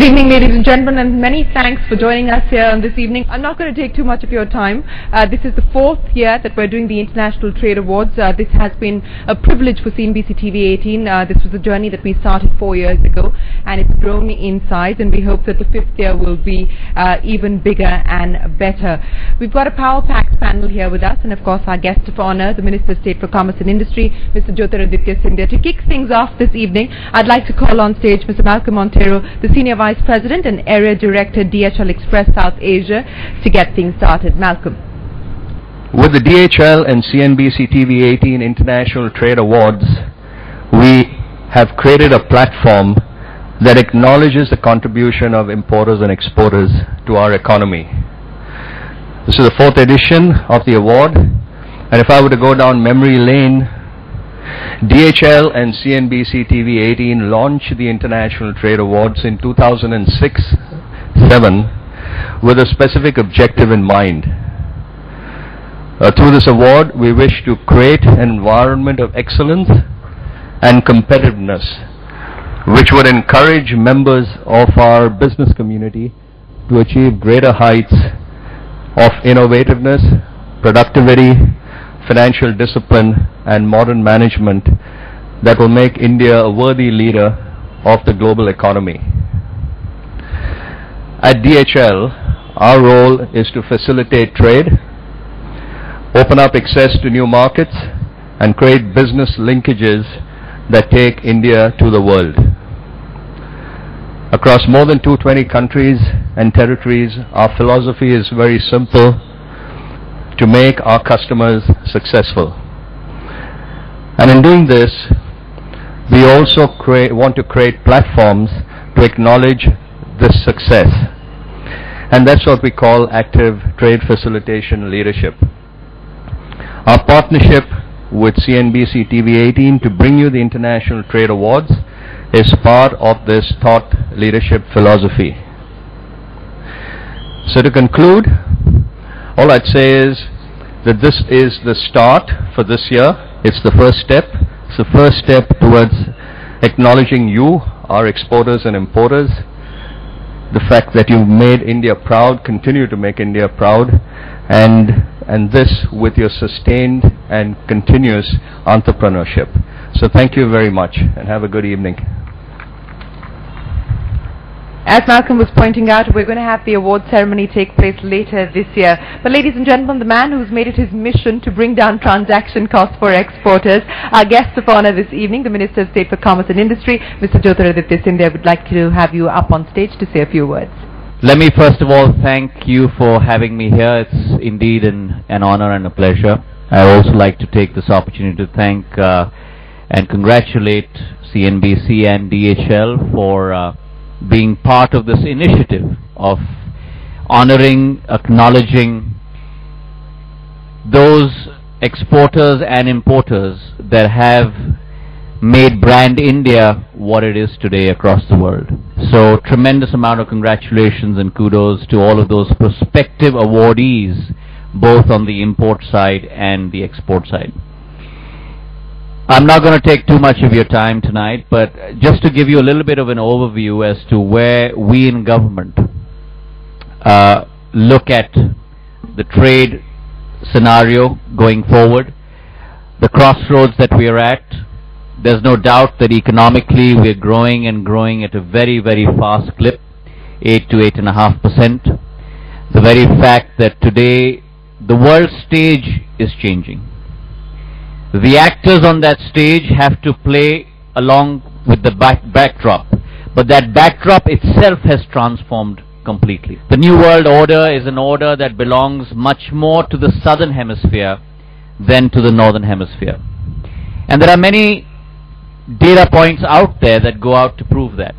Good evening, ladies and gentlemen, and many thanks for joining us here on this evening. I'm not going to take too much of your time. This is the 4th year that we're doing the International Trade Awards. This has been a privilege for CNBC TV 18. This was a journey that we started 4 years ago, and it's grown in size, and we hope that the 5th year will be even bigger and better. We've got a power-packed panel here with us, and of course our guest of honor, the Minister of State for Commerce and Industry, Mr. Jyotiraditya Scindia. To kick things off this evening, I'd like to call on stage Mr. Malcolm Montero, the Senior Vice President and Area Director, DHL Express South Asia, to get things started. Malcolm. With the DHL and CNBC TV 18 International Trade Awards, we have created a platform that acknowledges the contribution of importers and exporters to our economy. This is the 4th edition of the award, and if I were to go down memory lane, DHL and CNBC TV 18 launched the International Trade Awards in 2006-07 with a specific objective in mind. Through this award, we wish to create an environment of excellence and competitiveness which would encourage members of our business community to achieve greater heights of innovativeness, productivity, financial discipline and modern management that will make India a worthy leader of the global economy. At DHL, our role is to facilitate trade, open up access to new markets, and create business linkages that take India to the world. Across more than 220 countries and territories, our philosophy is very simple: to make our customers successful. And in doing this, we also want to create platforms to acknowledge this success. And that's what we call active trade facilitation leadership. Our partnership with CNBC TV 18 to bring you the International Trade Awards is part of this thought leadership philosophy. So to conclude, all I'd say is that this is the start for this year. It's the first step. It's the first step towards acknowledging you, our exporters and importers, the fact that you've made India proud, continue to make India proud, and this with your sustained and continuous entrepreneurship. So thank you very much, and have a good evening. As Malcolm was pointing out, we're going to have the award ceremony take place later this year. But ladies and gentlemen, the man who's made it his mission to bring down transaction costs for exporters, our guest of honor this evening, the Minister of State for Commerce and Industry, Mr. Jyotiraditya Scindia, would like to have you up on stage to say a few words. Let me first of all thank you for having me here. It's indeed an honor and a pleasure. I would also like to take this opportunity to thank and congratulate CNBC and DHL for being part of this initiative of honoring, acknowledging those exporters and importers that have made brand India what it is today across the world. So tremendous amount of congratulations and kudos to all of those prospective awardees, both on the import side and the export side. I'm not going to take too much of your time tonight, but just to give you a little bit of an overview as to where we in government look at the trade scenario going forward, the crossroads that we are at. There's no doubt that economically we're growing and growing at a very, very fast clip, 8 to 8.5%. The very fact that today the world stage is changing. The actors on that stage have to play along with the backdrop, but that backdrop itself has transformed completely. The New World Order is an order that belongs much more to the Southern Hemisphere than to the Northern Hemisphere. And there are many data points out there that go out to prove that.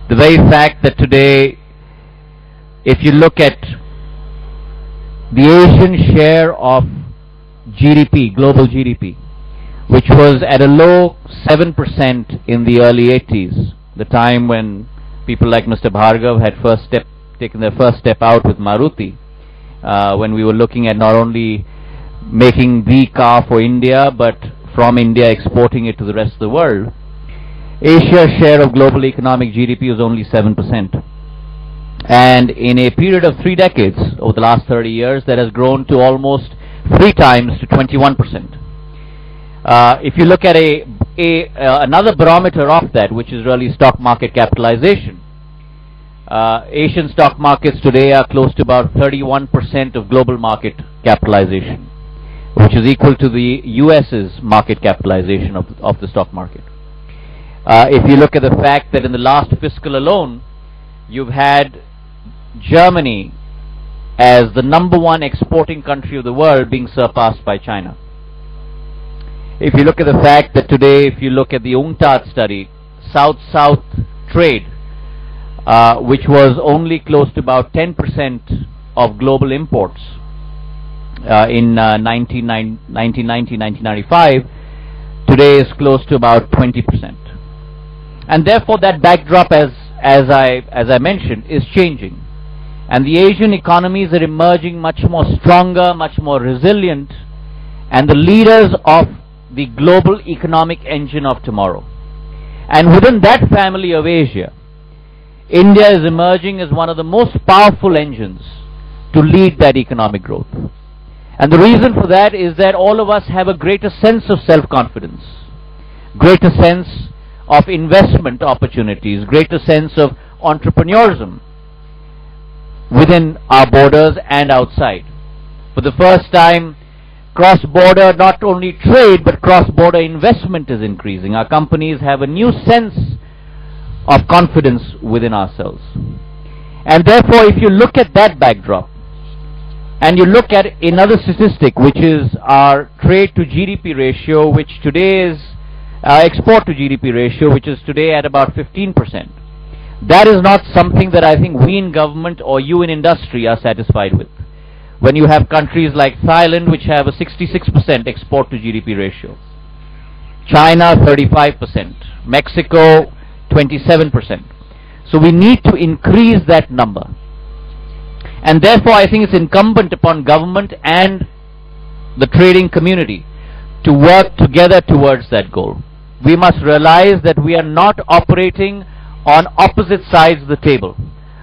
The very fact that today, if you look at the Asian share of GDP, global GDP, which was at a low 7% in the early 80s, the time when people like Mr. Bhargav had taken their first step out with Maruti, when we were looking at not only making the car for India, but from India exporting it to the rest of the world. Asia's share of global economic GDP was only 7%. And in a period of 3 decades, over the last 30 years, that has grown to almost 3 times to 21%. If you look at another barometer of that, which is really stock market capitalization, Asian stock markets today are close to about 31% of global market capitalization, which is equal to the US's market capitalization of the stock market. If you look at the fact that in the last fiscal alone, you've had Germany as the #1 exporting country of the world being surpassed by China. If you look at the fact that today, if you look at the UNCTAD study, South-South trade, which was only close to about 10% of global imports in 1990-1995, today is close to about 20%. And therefore that backdrop, as I mentioned, is changing. And the Asian economies are emerging much more stronger, much more resilient, and the leaders of the global economic engine of tomorrow. And within that family of Asia, India is emerging as one of the most powerful engines to lead that economic growth. And the reason for that is that all of us have a greater sense of self-confidence, greater sense of investment opportunities, greater sense of entrepreneurism within our borders and outside. For the first time, cross-border, not only trade, but cross-border investment is increasing. Our companies have a new sense of confidence within ourselves. And therefore, if you look at that backdrop, and you look at another statistic, which is our trade to GDP ratio, which today is our export to GDP ratio, which is today at about 15%. That is not something that I think we in government or you in industry are satisfied with. When you have countries like Thailand, which have a 66% export to GDP ratio, China 35%, Mexico 27%. So we need to increase that number. And therefore I think it's incumbent upon government and the trading community to work together towards that goal. We must realize that we are not operating on opposite sides of the table.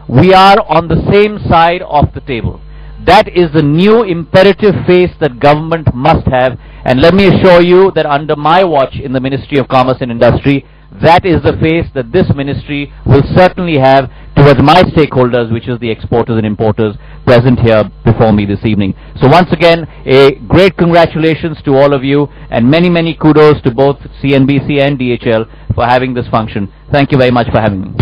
We are on the same side of the table. That is the new imperative face that government must have, and let me assure you that under my watch in the Ministry of Commerce and Industry, that is the face that this ministry will certainly have towards my stakeholders, which is the exporters and importers present here before me this evening. So once again, a great congratulations to all of you, and many, many kudos to both CNBC and DHL for having this function. Thank you very much for having me.